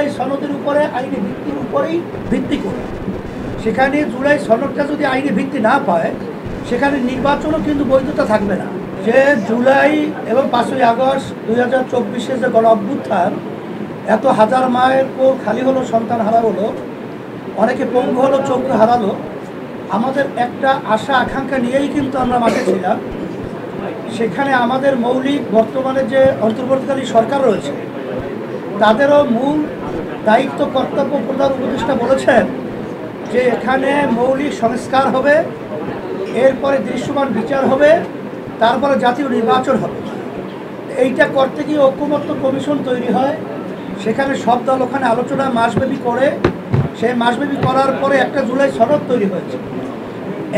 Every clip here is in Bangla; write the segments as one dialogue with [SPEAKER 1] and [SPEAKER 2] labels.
[SPEAKER 1] জুলাই সনদের উপরে আইনি ভিত্তির উপরেই ভিত্তি করে। সেখানে জুলাই সনদটা যদি আইনি ভিত্তি না পায়, সেখানে নির্বাচনও কিন্তু বৈধতা থাকবে না। যে জুলাই এবং 5ই আগস্ট 2024-এর যে গণ অভ্যুত্থান, এত হাজার মায়ের কোল খালি হলো, সন্তান হারা হলো, অনেকে পঙ্গু হলো, চোখ হারালো। আমাদের একটা আশা আকাঙ্ক্ষা নিয়েই কিন্তু আমরা মাঠে ছিলাম। সেখানে আমাদের মৌলিক বর্তমানে যে অন্তর্বর্তীকালীন সরকার রয়েছে, তাদেরও মূল দায়িত্ব কর্তব্য প্রধান উপদেষ্টা বলেছেন যে এখানে মৌলিক সংস্কার হবে, এরপরে দৃশ্যমান বিচার হবে, তারপরে জাতীয় নির্বাচন হবে। এইটা করতে গিয়ে ঐকমত্য কমিশন তৈরি হয়। সেখানে সব দল ওখানে আলোচনা মাসব্যাপী করে, সেই মাসব্যাপী করার পরে একটা জুলাই সনদ তৈরি হয়েছে।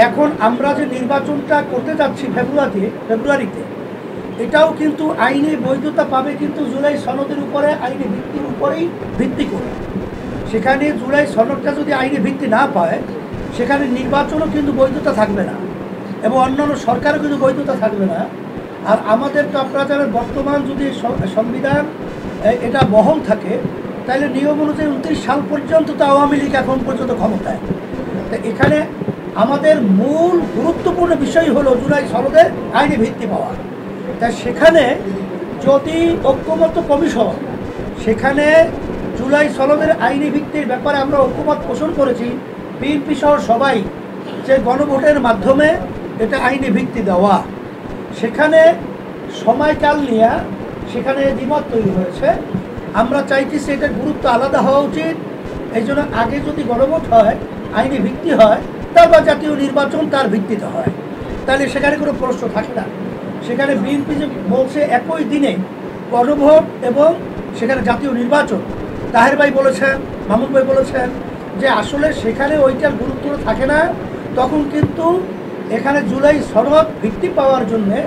[SPEAKER 1] এখন আমরা যে নির্বাচনটা করতে যাচ্ছি ফেব্রুয়ারিতে, এটাও কিন্তু আইনি বৈধতা পাবে, কিন্তু জুলাই সনদের উপরে আইনি ভিত্তির উপরেই ভিত্তি করে। সেখানে জুলাই সনদটা যদি আইনি ভিত্তি না পায়, সেখানে নির্বাচনও কিন্তু বৈধতা থাকবে না, এবং অন্যান্য সরকারও কিন্তু বৈধতা থাকবে না। আর আমাদের তো আপনারা জানেন, বর্তমান যদি সংবিধান এটা বহাল থাকে, তাহলে নিয়ম অনুযায়ী 29 সাল পর্যন্ত তো আওয়ামী লীগ এখন পর্যন্ত ক্ষমতায়। তো এখানে আমাদের মূল গুরুত্বপূর্ণ বিষয় হলো জুলাই সনদের আইনি ভিত্তি পাওয়া। তাই সেখানে যদি ঐক্যমত্য কমিশন সেখানে জুলাই সনদের আইনি ভিত্তির ব্যাপারে আমরা ঐক্যমত পোষণ করেছি, বিএনপি সহ সবাই, যে গণভোটের মাধ্যমে এটা আইনি ভিত্তি দেওয়া, সেখানে সময়কাল নিয়ে সেখানে দ্বিমত তৈরি হয়েছে। আমরা চাইতেছি এটার গুরুত্ব আলাদা হওয়া উচিত। এই জন্য আগে যদি গণভোট হয়, আইনি ভিত্তি হয়, তারপর জাতীয় নির্বাচন তার ভিত্তিতে হয়, তাহলে সেখানে কোনো প্রশ্ন থাকে না। সেখানে বিএনপি যে বলছে একই দিনে গণভোট এবং সেখানে জাতীয় নির্বাচন, তাহের ভাই বলেছেন, মামুন ভাই বলেছেন যে আসলে সেখানে ওইটার গুরুত্ব থাকে না। তখন কিন্তু এখানে জুলাই সনদ ভিত্তি পাওয়ার জন্যে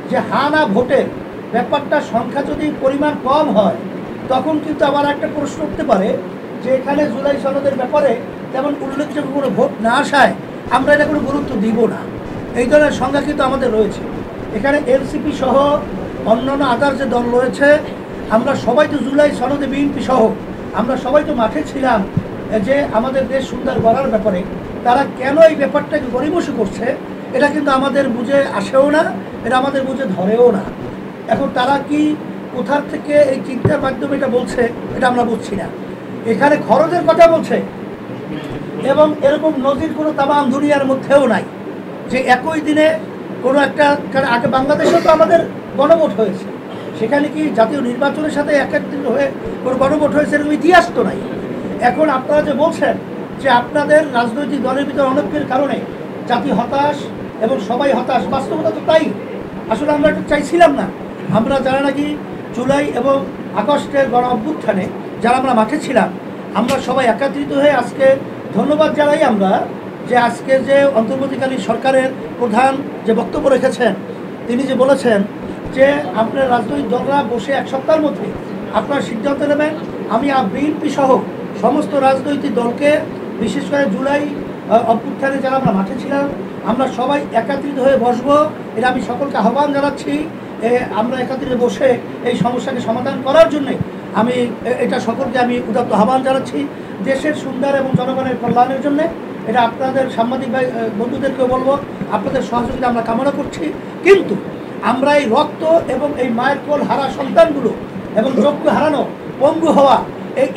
[SPEAKER 1] যে হানা ভোটের ব্যাপারটা সংখ্যা যদি পরিমাণ কম হয়, তখন কিন্তু আবার একটা প্রশ্ন উঠতে পারে যে এখানে জুলাই সনদের ব্যাপারে তেমন উল্লেখযোগ্য কোনো ভোট না আসায় আমরা এটা কোনো গুরুত্ব দিব না। এই ধরনের সংখ্যা কিন্তু আমাদের রয়েছে। এখানে এনসিপি সহ অন্যান্য আদার যে দল রয়েছে, আমরা সবাই তো জুলাই সনদে, বিএনপি সহ আমরা সবাই তো মাঠে ছিলাম যে আমাদের দেশ সুন্দর করার ব্যাপারে। তারা কেন এই ব্যাপারটাকে গড়িমসি করছে, এটা কিন্তু আমাদের বুঝে আসেও না, এটা আমাদের বুঝে ধরেও না। এখন তারা কি কোথার থেকে এই চিন্তার মাধ্যমে এটা বলছে, এটা আমরা বুঝছি না। এখানে খরচের কথা বলছে, এবং এরকম নজির কোনো তামাম দুনিয়ার মধ্যেও নাই যে একই দিনে কোনো একটা, আগে বাংলাদেশেও তো আমাদের গণভোট হয়েছে, সেখানে কি জাতীয় নির্বাচনের সাথে একত্রিত হয়ে কোনো গণভোট হয়েছে, এরকম ইতিহাস তো নাই। এখন আপনারা যে বলছেন যে আপনাদের রাজনৈতিক দলের ভিতরে অনৈক্যের কারণে জাতি হতাশ এবং সবাই হতাশ, বাস্তবতা তো তাই। আসলে আমরা এটা চাইছিলাম না। আমরা যারা নাকি জুলাই এবং আগস্টের গণ অভ্যুত্থানে যারা আমরা মাঠে ছিলাম, আমরা সবাই একত্রিত হয়ে আজকে ধন্যবাদ জানাই আমরা যে আজকে যে অন্তর্বর্তীকালীন সরকারের প্রধান যে বক্তব্য রেখেছেন, তিনি যে বলেছেন যে আপনার রাজনৈতিক দলরা বসে এক সপ্তাহের মধ্যে আপনারা সিদ্ধান্ত নেবেন। আমি বিএনপি সহ সমস্ত রাজনৈতিক দলকে, বিশেষ করে জুলাই অভ্যুত্থানে যারা আমরা মাঠে ছিলাম, আমরা সবাই একত্রিত হয়ে বসবো। এটা আমি সকলকে আহ্বান জানাচ্ছি। আমরা একত্রিত বসে এই সমস্যাকে সমাধান করার জন্যে আমি এটা সকলকে আমি উদাত্ত আহ্বান জানাচ্ছি, দেশের সুন্দর এবং জনগণের কল্যাণের জন্যে। এটা আপনাদের সাংবাদিক ভাই বন্ধুদেরকেও বলবো, আপনাদের সহযোগিতা আমরা কামনা করছি। কিন্তু আমরা এই রক্ত এবং এই মায়ের কোল হারা সন্তানগুলো এবং যোগ্য হারানো, পঙ্গু হওয়া,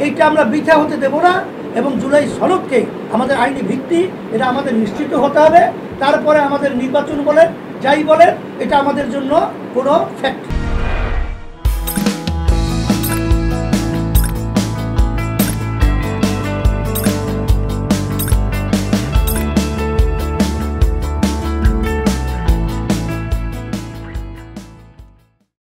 [SPEAKER 1] এইটা আমরা বৃথা হতে দেব না। এবং জুলাই সনদকে আমাদের আইনি ভিত্তি, এটা আমাদের নিশ্চিত হতে হবে। তারপরে আমাদের নির্বাচন বলেন, যাই বলেন, এটা আমাদের জন্য কোনো ফ্যাক্ট।